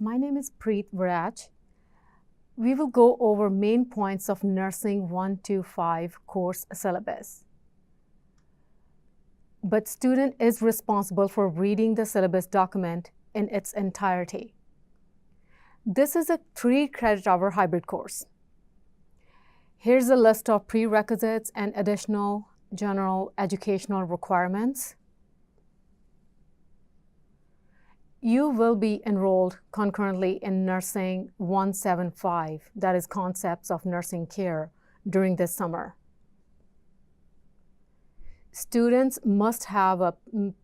My name is Preet Viraj. We will go over main points of Nursing 1-5 course syllabus. But student is responsible for reading the syllabus document in its entirety. This is a 3-credit-hour hybrid course. Here's a list of prerequisites and additional general educational requirements. You will be enrolled concurrently in Nursing 175, that is Concepts of Nursing Care, during this summer. Students must have a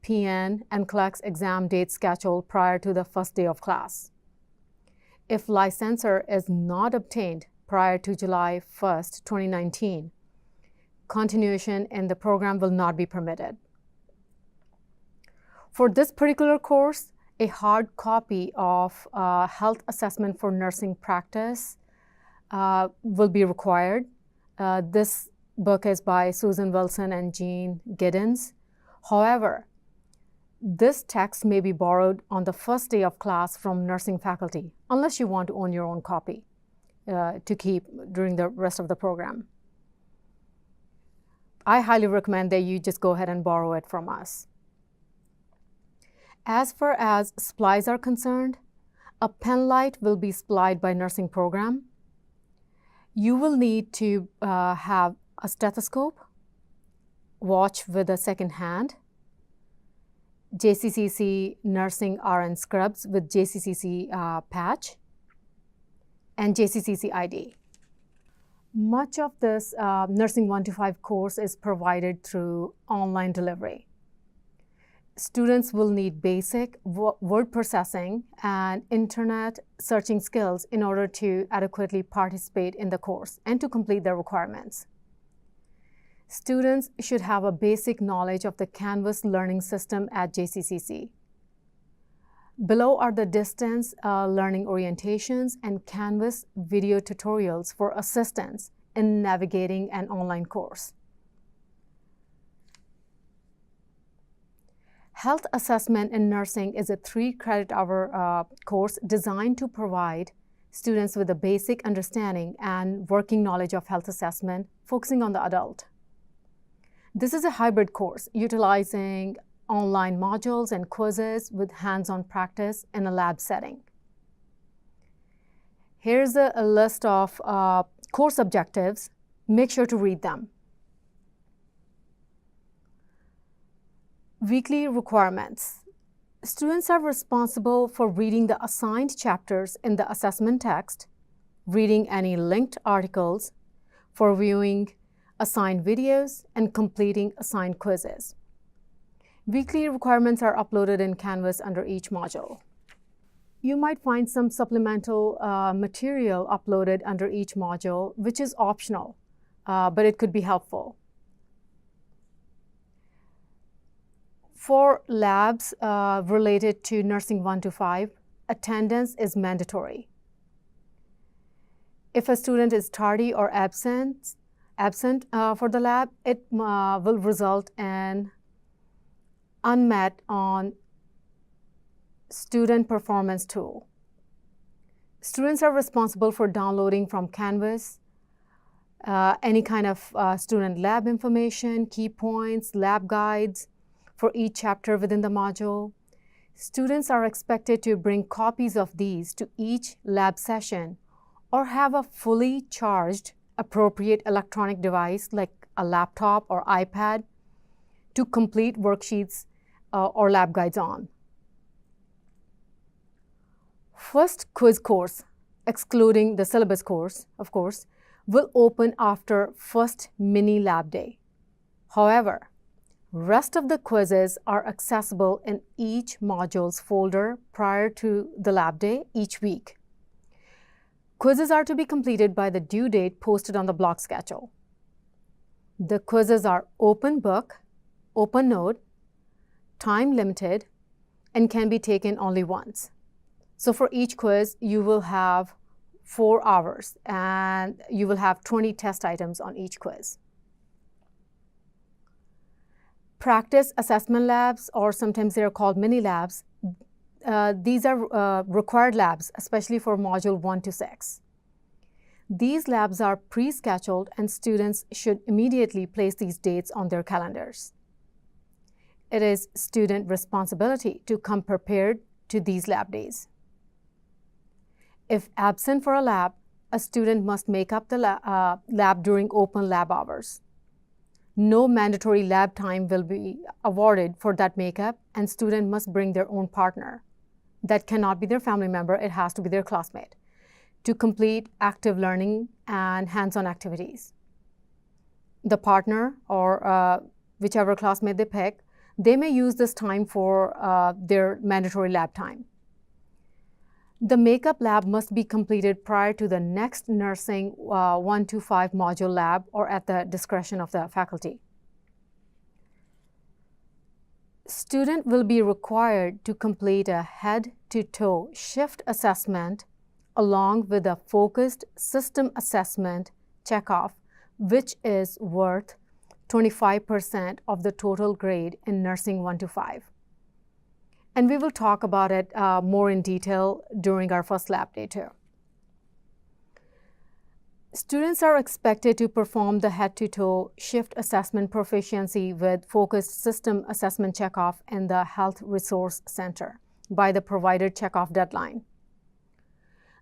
PN and NCLEX exam date scheduled prior to the first day of class. If licensure is not obtained prior to July 1st, 2019, continuation in the program will not be permitted. For this particular course, a hard copy of Health Assessment for Nursing Practice will be required. This book is by Susan Wilson and Jean Giddens. However, this text may be borrowed on the first day of class from nursing faculty, unless you want to own your own copy to keep during the rest of the program. I highly recommend that you just go ahead and borrow it from us. As far as supplies are concerned, a pen light will be supplied by nursing program. You will need to have a stethoscope, watch with a second hand, JCCC nursing RN scrubs with JCCC patch, and JCCC ID. Much of this Nursing 1-5 course is provided through online delivery. Students will need basic word processing and internet searching skills in order to adequately participate in the course and to complete their requirements. Students should have a basic knowledge of the Canvas learning system at JCCC. Below are the distance learning orientations and Canvas video tutorials for assistance in navigating an online course. Health Assessment in Nursing is a 3-credit-hour course designed to provide students with a basic understanding and working knowledge of health assessment, focusing on the adult. This is a hybrid course utilizing online modules and quizzes with hands-on practice in a lab setting. Here's a list of course objectives. Make sure to read them. Weekly requirements. Students are responsible for reading the assigned chapters in the assessment text, reading any linked articles, for viewing assigned videos, and completing assigned quizzes. Weekly requirements are uploaded in Canvas under each module. You might find some supplemental material uploaded under each module, which is optional, but it could be helpful. For labs related to Nursing 1-5, attendance is mandatory. If a student is tardy or absent for the lab, it will result in unmet on student performance tool. Students are responsible for downloading from Canvas any kind of student lab information, key points, lab guides for each chapter within the module. Students are expected to bring copies of these to each lab session or have a fully charged appropriate electronic device like a laptop or iPad to complete worksheets or lab guides on. First quiz course, excluding the syllabus course, of course, will open after first mini lab day. However, rest of the quizzes are accessible in each module's folder prior to the lab day each week. Quizzes are to be completed by the due date posted on the block schedule. The quizzes are open book, open note, time limited, and can be taken only once. So for each quiz, you will have 4 hours and you will have 20 test items on each quiz. Practice assessment labs, or sometimes they're called mini labs, these are required labs, especially for Module 1 to 6. These labs are pre-scheduled and students should immediately place these dates on their calendars. It is student responsibility to come prepared to these lab days. If absent for a lab, a student must make up the lab during open lab hours. No mandatory lab time will be awarded for that makeup, and student must bring their own partner. That cannot be their family member, it has to be their classmate, to complete active learning and hands-on activities. The partner or whichever classmate they pick, they may use this time for their mandatory lab time. The makeup lab must be completed prior to the next nursing 1 to 5 module lab or at the discretion of the faculty. Student will be required to complete a head-to-toe shift assessment along with a focused system assessment checkoff, which is worth 25% of the total grade in nursing 1 to 5. And we will talk about it more in detail during our first lab day too. Students are expected to perform the head-to-toe shift assessment proficiency with focused system assessment checkoff in the Health Resource Center by the provided checkoff deadline.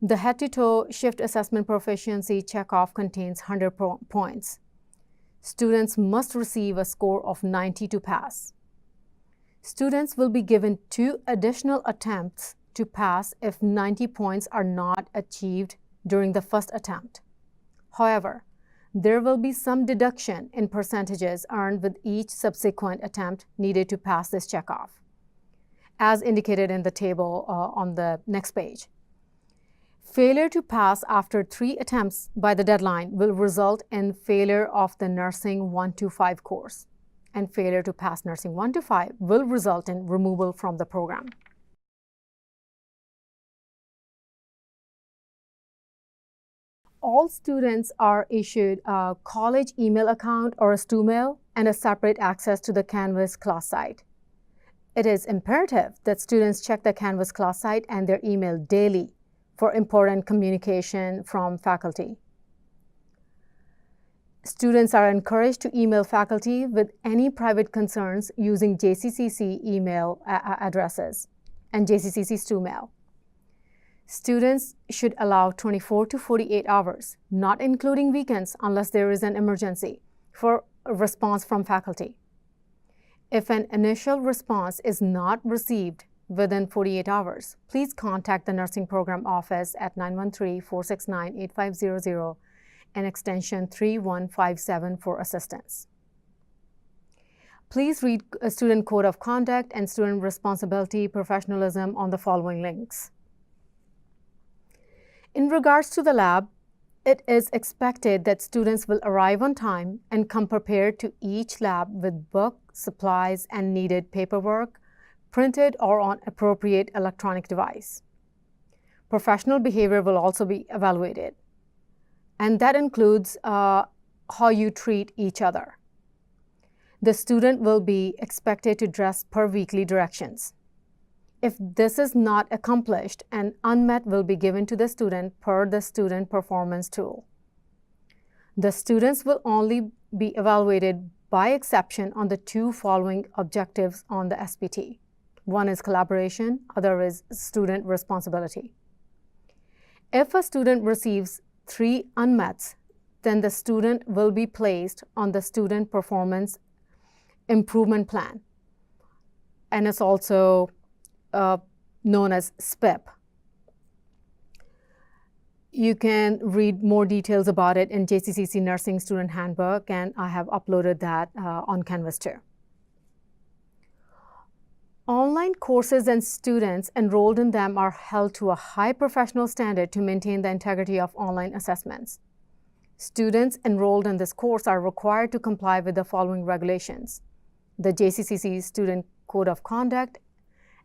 The head-to-toe shift assessment proficiency checkoff contains 100 points. Students must receive a score of 90 to pass. Students will be given 2 additional attempts to pass if 90 points are not achieved during the first attempt. However, there will be some deduction in percentages earned with each subsequent attempt needed to pass this checkoff, as indicated in the table on the next page. Failure to pass after 3 attempts by the deadline will result in failure of the nursing 1 to 5 course, and failure to pass nursing 1 to 5 will result in removal from the program. All students are issued a college email account or a StuMail and a separate access to the Canvas class site. It is imperative that students check the Canvas class site and their email daily for important communication from faculty. Students are encouraged to email faculty with any private concerns using JCCC email addresses and JCCC StuMail. Students should allow 24 to 48 hours, not including weekends unless there is an emergency, for a response from faculty. If an initial response is not received within 48 hours, please contact the nursing program office at 913-469-8500 and extension 3157 for assistance. Please read a Student Code of Conduct and Student Responsibility Professionalism on the following links. In regards to the lab, it is expected that students will arrive on time and come prepared to each lab with book, supplies, and needed paperwork, printed or on appropriate electronic device. Professional behavior will also be evaluated, and that includes how you treat each other. The student will be expected to dress per weekly directions. If this is not accomplished, an unmet will be given to the student per the student performance tool. The students will only be evaluated by exception on the 2 following objectives on the SPT. One is collaboration, other is student responsibility. If a student receives 3 unmets, then the student will be placed on the student performance improvement plan, and it's also known as SPIP. You can read more details about it in JCCC Nursing Student Handbook, and I have uploaded that on Canvas too. Online courses and students enrolled in them are held to a high professional standard to maintain the integrity of online assessments. Students enrolled in this course are required to comply with the following regulations: the JCCC Student Code of Conduct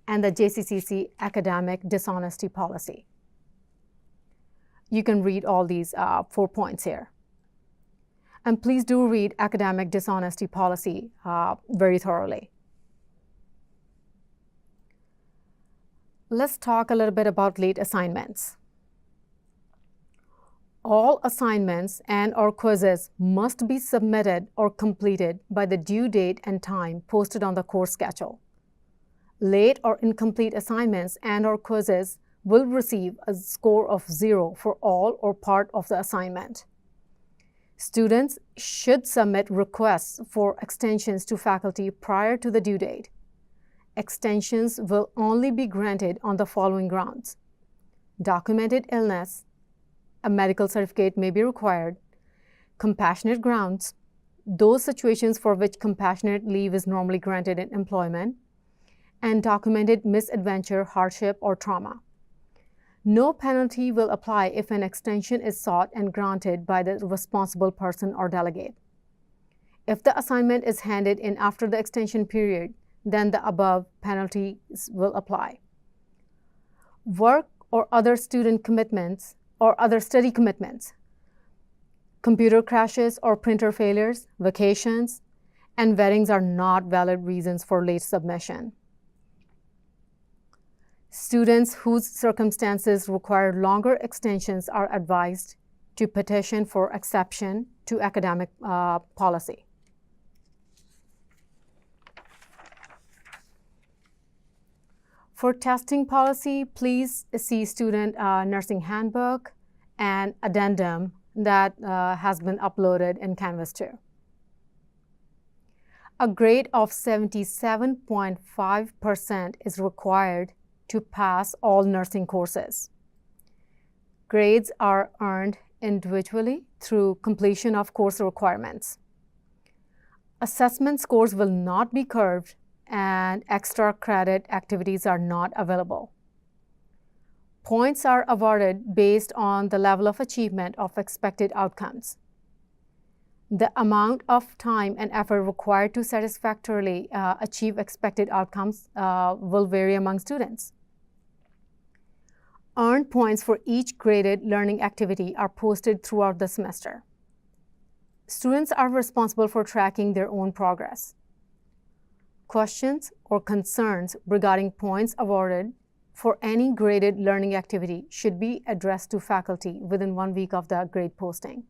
and the JCCC Academic Dishonesty Policy. You can read all these 4 points here. And please do read Academic Dishonesty Policy very thoroughly. Let's talk a little bit about late assignments. All assignments and/or quizzes must be submitted or completed by the due date and time posted on the course schedule. Late or incomplete assignments and/or quizzes will receive a score of 0 for all or part of the assignment. Students should submit requests for extensions to faculty prior to the due date. Extensions will only be granted on the following grounds: documented illness, a medical certificate may be required, compassionate grounds, those situations for which compassionate leave is normally granted in employment, and documented misadventure, hardship, or trauma. No penalty will apply if an extension is sought and granted by the responsible person or delegate. If the assignment is handed in after the extension period, then the above penalties will apply. Work or other student commitments or other study commitments, computer crashes or printer failures, vacations, and weddings are not valid reasons for late submission. Students whose circumstances require longer extensions are advised to petition for exception to academic policy. For testing policy, please see Student Nursing Handbook and addendum that has been uploaded in Canvas 2. A grade of 77.5% is required to pass all nursing courses. Grades are earned individually through completion of course requirements. Assessment scores will not be curved, and extra credit activities are not available. Points are awarded based on the level of achievement of expected outcomes. The amount of time and effort required to satisfactorily achieve expected outcomes will vary among students. Earned points for each graded learning activity are posted throughout the semester. Students are responsible for tracking their own progress. Questions or concerns regarding points awarded for any graded learning activity should be addressed to faculty within 1 week of the grade posting.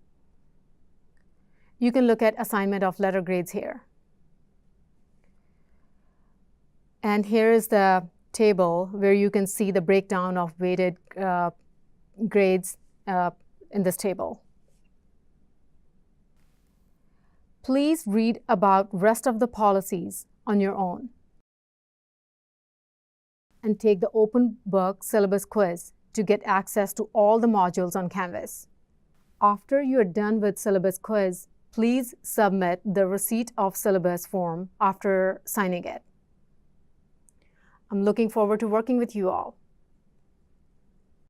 You can look at assignment of letter grades here. And here is the table where you can see the breakdown of weighted grades in this table. Please read about rest of the policies on your own and take the open book syllabus quiz to get access to all the modules on Canvas. After you're done with syllabus quiz, please submit the receipt of syllabus form after signing it. I'm looking forward to working with you all.